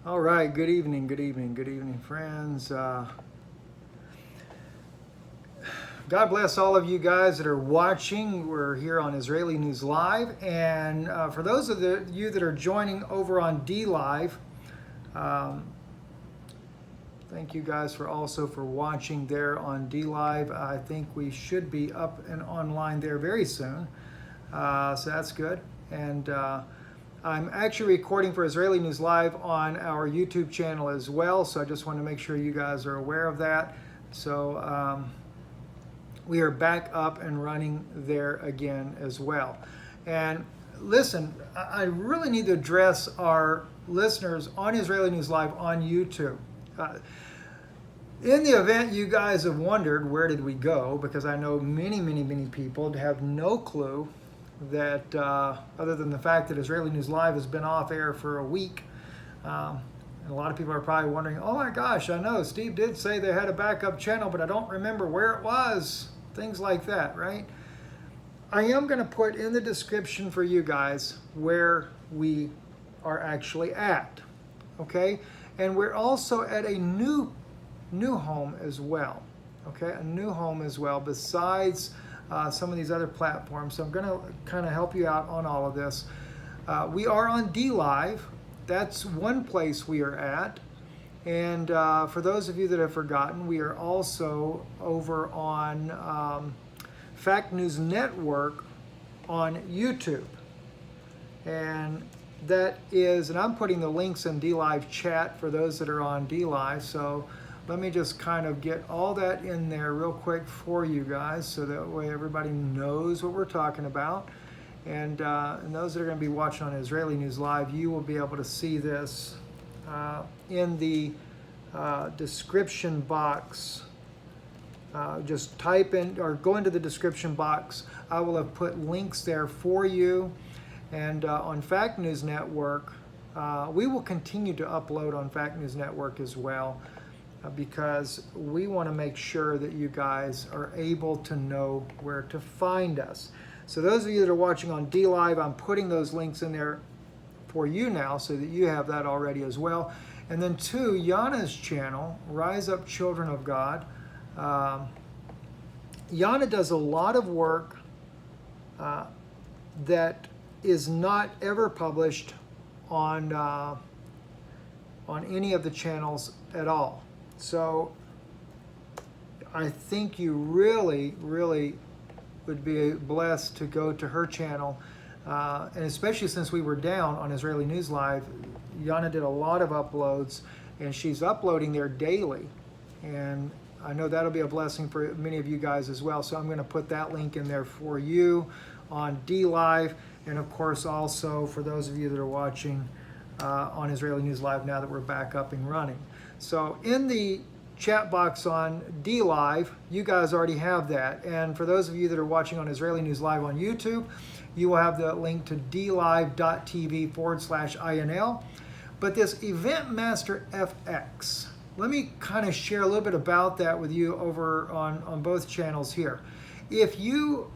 All right, good evening, friends. God bless all of you guys that are watching. We're here on Israeli News Live, and for those of you that are joining over on DLive, um, thank you guys for watching there on DLive. I think we should be up and online there very soon, so that's good. And I'm actually recording for Israeli News Live on our YouTube channel as well, so I just want to make sure you guys are aware of that. So we are back up and running there again as well. And listen, I really need to address our listeners on Israeli News Live on YouTube. In the event you guys have wondered where did we go, because I know many people have no clue that other than the fact that Israeli News Live has been off air for a week. And a lot of people are probably wondering, oh my gosh, I know Steve did say they had a backup channel, but I don't remember where it was. Things like that, right? I am going to put in the description for you guys where we are actually at, okay? And we're also at a new home as well, okay? A new home as well, besides some of these other platforms. So I'm going to kind of help you out on all of this. We are on DLive. That's one place we are at. And for those of you that have forgotten, we are also over on Fact News Network on YouTube. And that is, and I'm putting the links in DLive chat for those that are on DLive. So let me just kind of get all that in there real quick for you guys, so that way everybody knows what we're talking about. And those that are going to be watching on Israeli News Live, you will be able to see this in the description box. Just type in or go into the description box. I will have put links there for you. And on Fact News Network, we will continue to upload on Fact News Network as well, because we want to make sure that you guys are able to know where to find us. So those of you that are watching on DLive, I'm putting those links in there for you now so that you have that already as well. And then two, Yana's channel, Rise Up Children of God. Yana does a lot of work that is not ever published on any of the channels at all. So I think you really would be blessed to go to her channel. And especially since we were down on Israeli News Live, Yana did a lot of uploads, and she's uploading there daily. And I know that'll be a blessing for many of you guys as well. So I'm going to put that link in there for you on DLive. And of course, also for those of you that are watching on Israeli News Live now that we're back up and running. So in the chat box on DLive, you guys already have that. And for those of you that are watching on Israeli News Live on YouTube, you will have the link to dlive.tv/INL. But this EventMasterFX, let me kind of share a little bit about that with you over on both channels here. If you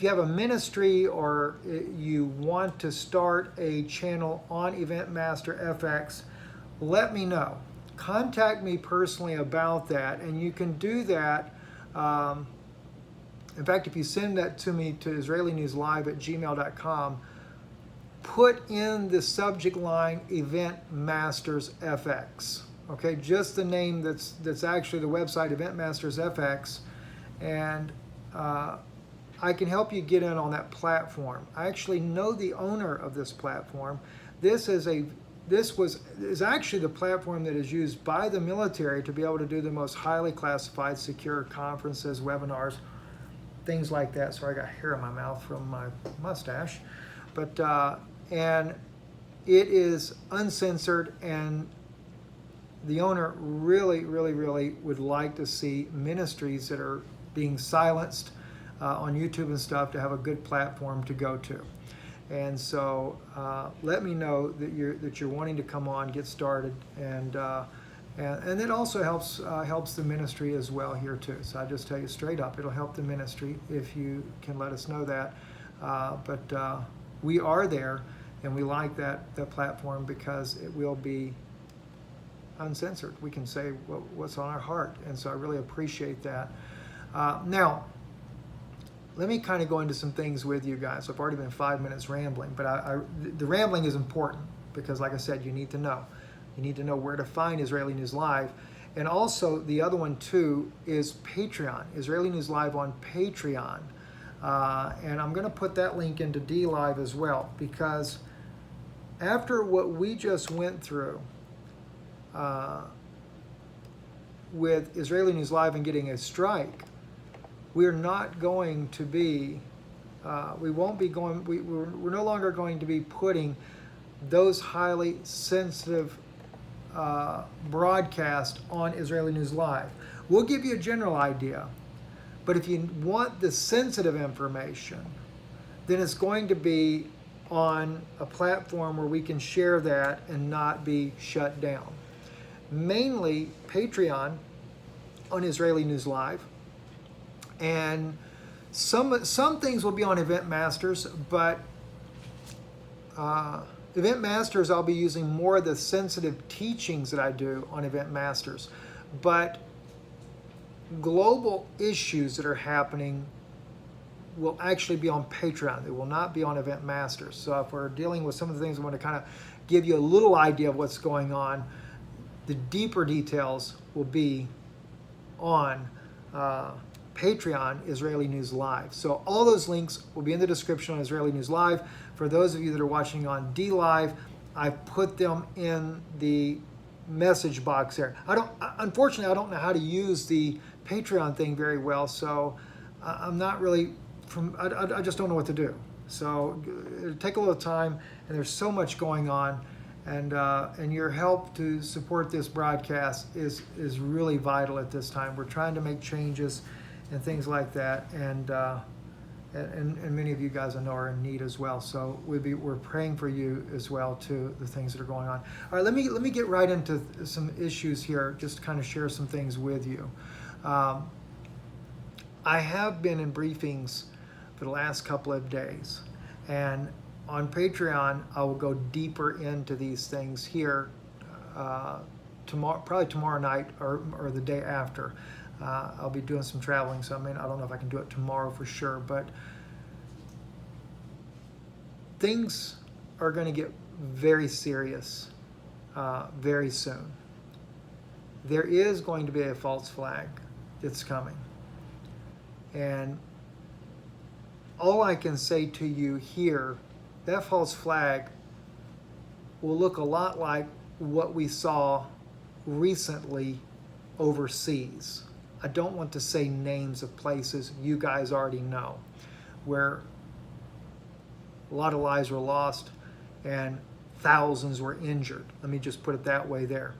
have a ministry or you want to start a channel on EventMasterFX, let me know. Contact me personally about that, and you can do that. In fact, if you send that to me to israelinewslive@gmail.com, put in the subject line EventMastersFX. Okay, just the name that's actually the website, EventMastersFX, and I can help you get in on that platform. I actually know the owner of this platform. This is actually the platform that is used by the military to be able to do the most highly classified, secure conferences, webinars, things like that. Sorry, I got hair in my mouth from my mustache. But and it is uncensored, and the owner really would like to see ministries that are being silenced on YouTube and stuff to have a good platform to go to. And so let me know that you're wanting to come on, get started, and it also helps the ministry as well here too. So I just tell you straight up, it'll help the ministry if you can let us know that. But we are there, and we like that platform because it will be uncensored. We can say what's on our heart. And so I really appreciate that. Now, let me kind of go into some things with you guys. I've already been 5 minutes rambling, but the rambling is important because, like I said, you need to know. You need to know where to find Israeli News Live. And also, the other one, too, is Patreon. Israeli News Live on Patreon. And I'm going to put that link into DLive as well, because after what we just went through with Israeli News Live and getting a strike, we're not going to be, we're no longer going to be putting those highly sensitive broadcasts on Israeli News Live. We'll give you a general idea, but if you want the sensitive information, then it's going to be on a platform where we can share that and not be shut down. Mainly Patreon on Israeli News Live, and some things will be on Event Masters, but Event Masters, I'll be using more of the sensitive teachings that I do on Event Masters. But global issues that are happening will actually be on Patreon. They will not be on Event Masters. So if we're dealing with some of the things, I want to kind of give you a little idea of what's going on. The deeper details will be on Patreon, Israeli News Live. So all those links will be in the description on Israeli News Live. For those of you that are watching on DLive, I put them in the message box there. Unfortunately, I don't know how to use the Patreon thing very well, so I'm not really I just don't know what to do. So it'll take a little time, and there's so much going on, and your help to support this broadcast is really vital at this time. We're trying to make changes and things like that, and many of you guys I know are in need as well. So we're praying for you as well too, the things that are going on. All right, let me get right into some issues here, just to kind of share some things with you. I have been in briefings for the last couple of days, and on Patreon I will go deeper into these things here tomorrow, probably tomorrow night or the day after. I'll be doing some traveling, so I don't know if I can do it tomorrow for sure, but things are going to get very serious very soon. There is going to be a false flag that's coming, and all I can say to you here, that false flag will look a lot like what we saw recently overseas. I don't want to say names of places, you guys already know, where a lot of lives were lost and thousands were injured. Let me just put it that way there.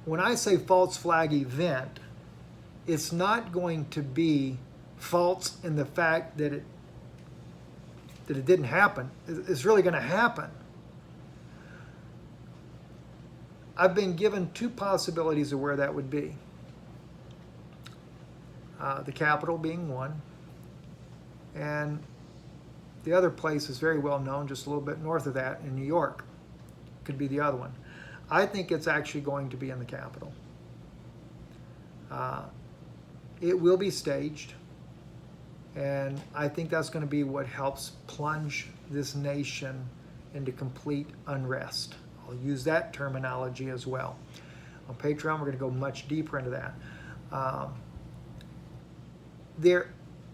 When I say false flag event, it's not going to be false in the fact that it didn't happen. It's really going to happen. I've been given two possibilities of where that would be. The capital being one, and the other place is very well known, just a little bit north of that in New York. Could be the other one. I think it's actually going to be in the capital. It will be staged, and I think that's going to be what helps plunge this nation into complete unrest. I'll use that terminology as well. On Patreon, we're going to go much deeper into that.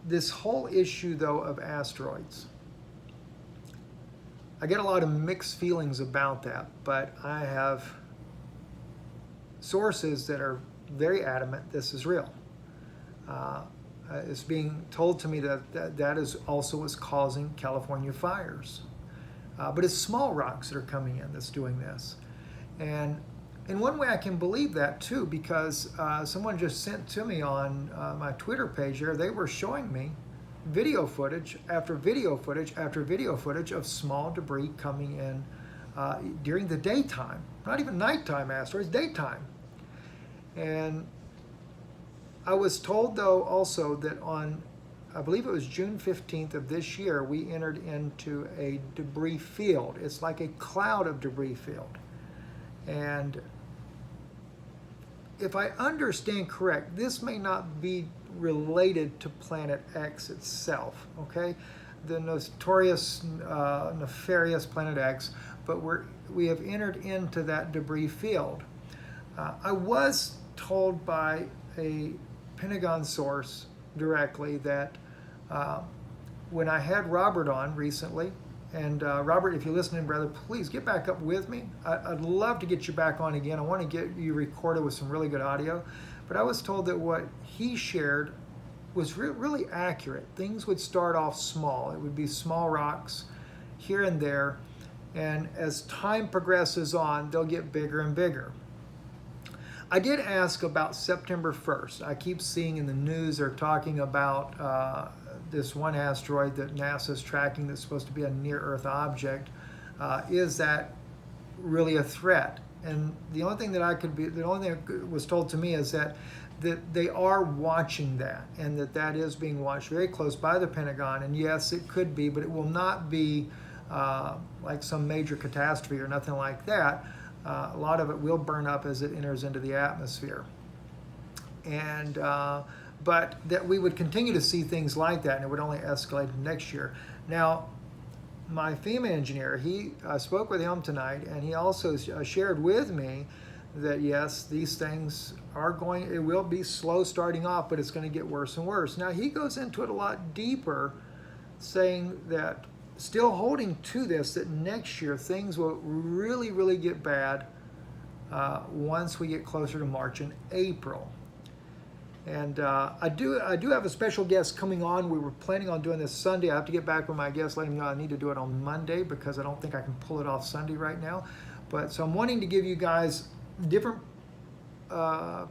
This whole issue, though, of asteroids, I get a lot of mixed feelings about that, but I have sources that are very adamant this is real. It's being told to me that is also what's causing California fires. But it's small rocks that are coming in that's doing this. And in one way I can believe that too, because someone just sent to me on my Twitter page here, they were showing me video footage after video footage after video footage of small debris coming in during the daytime. Not even nighttime asteroids, daytime. And I was told, though, also that on, I believe it was June 15th of this year, we entered into a debris field. It's like a cloud of debris field. And if I understand correct, this may not be related to Planet X itself, okay? The notorious, nefarious Planet X, but we have entered into that debris field. I was told by a Pentagon source directly that when I had Robert on recently, and Robert, if you're listening, brother, please get back up with me. I'd love to get you back on again. I want to get you recorded with some really good audio. But I was told that what he shared was really accurate. Things would start off small. It would be small rocks here and there. And as time progresses on, they'll get bigger and bigger. I did ask about September 1st. I keep seeing in the news they're talking about this one asteroid that NASA's tracking that's supposed to be a near-Earth object. Is that really a threat? And the only thing that was told to me is that they are watching that, and that is being watched very close by the Pentagon. And yes, it could be, but it will not be like some major catastrophe or nothing like that. A lot of it will burn up as it enters into the atmosphere. And but that we would continue to see things like that, and it would only escalate next year. Now, my FEMA engineer, I spoke with him tonight, and he also shared with me that yes, these things it will be slow starting off, but it's going to get worse and worse. Now, he goes into it a lot deeper, saying that, still holding to this, that next year things will really, really get bad once we get closer to March and April. And I do have a special guest coming on. We were planning on doing this Sunday. I have to get back with my guest, let him know I need to do it on Monday because I don't think I can pull it off Sunday right now. But so I'm wanting to give you guys different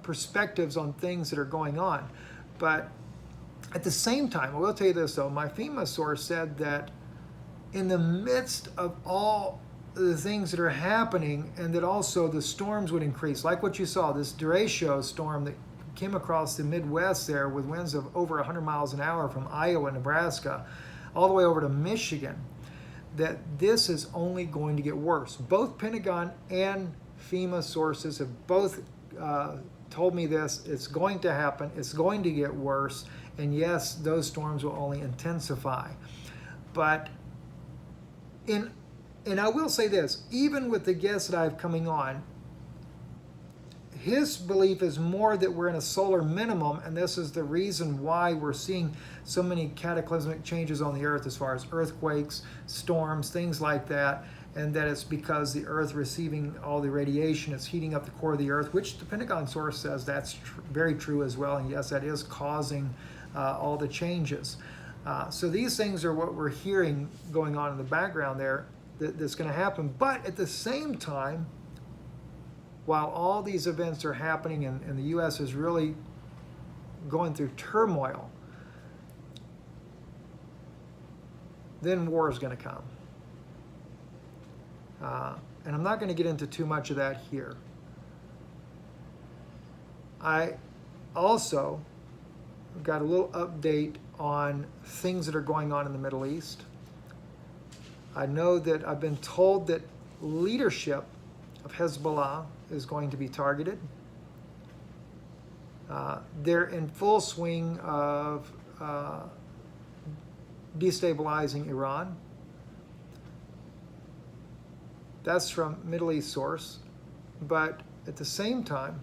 perspectives on things that are going on. But at the same time, I will tell you this though, my FEMA source said that in the midst of all the things that are happening, and that also the storms would increase, like what you saw, this derecho storm that came across the Midwest there with winds of over 100 miles an hour from Iowa, Nebraska, all the way over to Michigan, that this is only going to get worse. Both Pentagon and FEMA sources have both told me this. It's going to happen. It's going to get worse. And yes, those storms will only intensify. But and I will say this, even with the guests that I have coming on, his belief is more that we're in a solar minimum, and this is the reason why we're seeing so many cataclysmic changes on the Earth as far as earthquakes, storms, things like that, and that it's because the Earth receiving all the radiation, it's heating up the core of the Earth, which the Pentagon source says that's very true as well, and yes, that is causing all the changes. So these things are what we're hearing going on in the background there that's going to happen. But at the same time, while all these events are happening and the U.S. is really going through turmoil, then war is going to come. And I'm not going to get into too much of that here. I also got a little update on things that are going on in the Middle East. I know that I've been told that leadership of Hezbollah is going to be targeted. They're in full swing of destabilizing Iran. That's from Middle East source. But at the same time,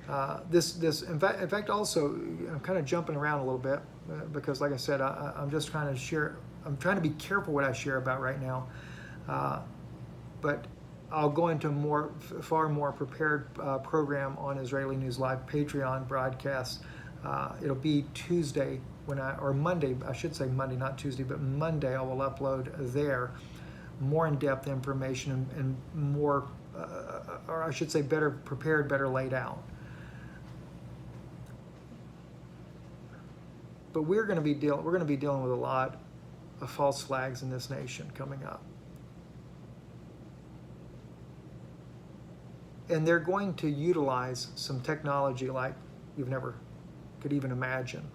in fact, also, I'm kind of jumping around a little bit because, like I said, I'm just trying to share. I'm trying to be careful what I share about right now. But I'll go into a far more prepared program on Israeli News Live Patreon broadcast. It'll be Tuesday or Monday, I should say Monday, not Tuesday, but Monday I will upload there more in-depth information and more, or I should say better prepared, better laid out. But we're going to be dealing with a lot of false flags in this nation coming up. And they're going to utilize some technology like you've never could even imagine.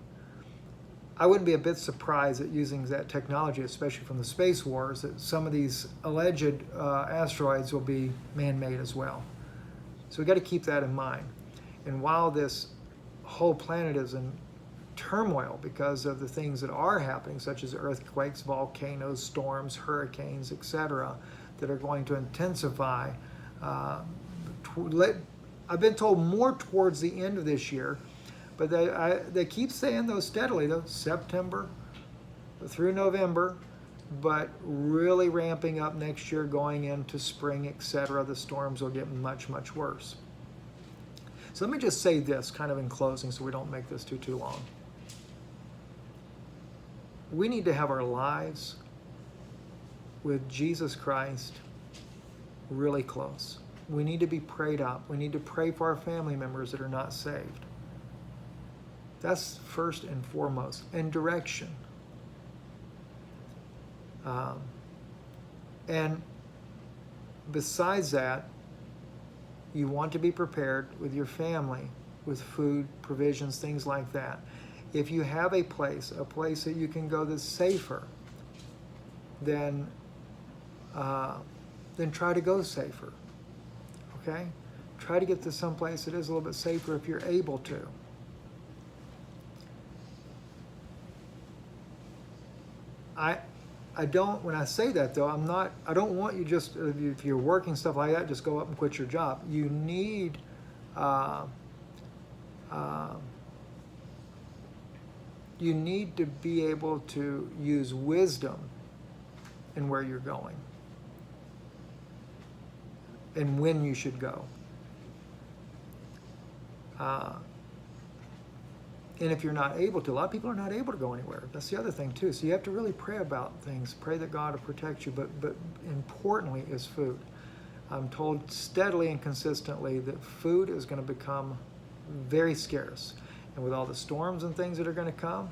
I wouldn't be a bit surprised at using that technology, especially from the space wars, that some of these alleged asteroids will be man-made as well. So we got to keep that in mind. And while this whole planet is in turmoil because of the things that are happening, such as earthquakes, volcanoes, storms, hurricanes, etc., that are going to intensify. I've been told more towards the end of this year, but they keep saying though steadily, though, September through November, but really ramping up next year, going into spring, etc. The storms will get much, much worse. So let me just say this kind of in closing so we don't make this too long. We need to have our lives with Jesus Christ really close. We need to be prayed up. We need to pray for our family members that are not saved. That's first and foremost. And direction. And besides that, you want to be prepared with your family, with food, provisions, things like that. If you have a place that you can go that's safer, then try to go safer. Okay? Try to get to some place that is a little bit safer if you're able to. I don't, when I say that though, I don't want you just, if you're working stuff like that, just go up and quit your job. You need, you need to be able to use wisdom in where you're going and when you should go. And if you're not able to, a lot of people are not able to go anywhere. That's the other thing too. So you have to really pray about things. Pray that God will protect you. But importantly is food. I'm told steadily and consistently that food is going to become very scarce. And with all the storms and things that are going to come,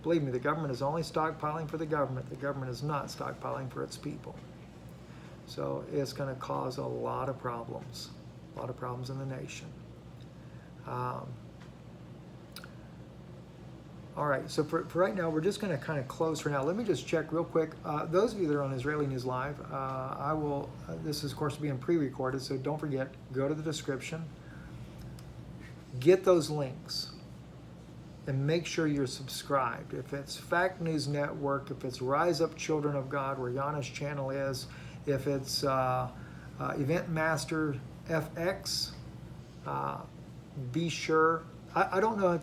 believe me, the government is only stockpiling for the government. The government is not stockpiling for its people. So it's going to cause a lot of problems in the nation. All right, so for right now, we're just going to kind of close for now. Let me just check real quick. Those of you that are on Israeli News Live, this is of course being pre-recorded, so don't forget, go to the description, get those links, and make sure you're subscribed. If it's Fact News Network, if it's Rise Up Children of God, where Yana's channel is, if it's EventMasterFX, be sure. I don't know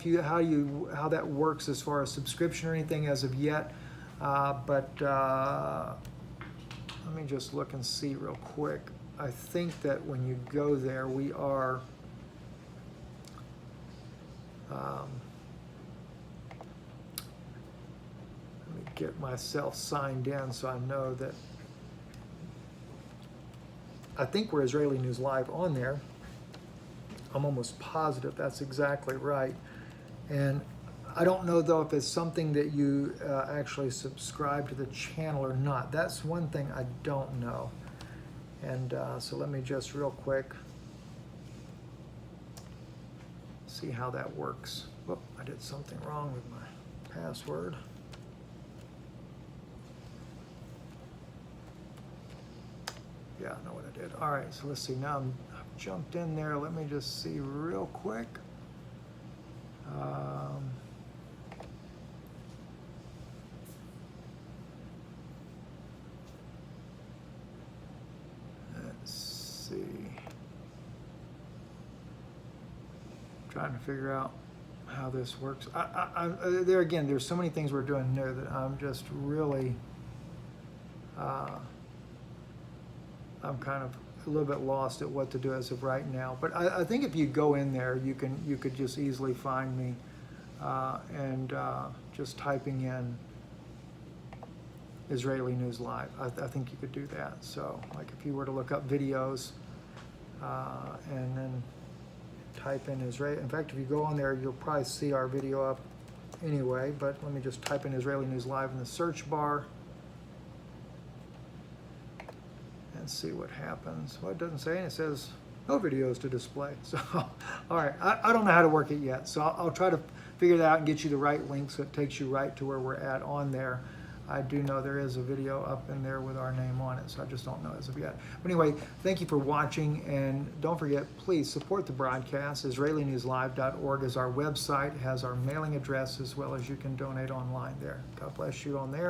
how that works as far as subscription or anything as of yet, but let me just look and see real quick. I think that when you go there, we are let me get myself signed in so I know that I think we're Israeli News Live on there. I'm almost positive that's exactly right. And I don't know though if it's something that you actually subscribe to the channel or not. That's one thing I don't know. And so let me just real quick see how that works. Whoop, I did something wrong with my password. Yeah, I know what I did. All right, so let's see. Now I'm jumped in there. Let me just see real quick. Let's see. Trying to figure out how this works. There again, there's so many things we're doing there that I'm just really, I'm kind of a little bit lost at what to do as of right now. But I think if you go in there, you could just easily find me and just typing in Israeli News Live. I think you could do that. So like if you were to look up videos and then type in Israeli. In fact, if you go on there, you'll probably see our video up anyway. But let me just type in Israeli News Live in the search bar. See what happens. Well, it doesn't say, and it says no videos to display. So, all right, I don't know how to work it yet. So I'll try to figure that out and get you the right link so it takes you right to where we're at on there. I do know there is a video up in there with our name on it, so I just don't know as of yet. But anyway, thank you for watching, and don't forget, please support the broadcast. IsraeliNewsLive.org is our website, has our mailing address, as well as you can donate online there. God bless you on there.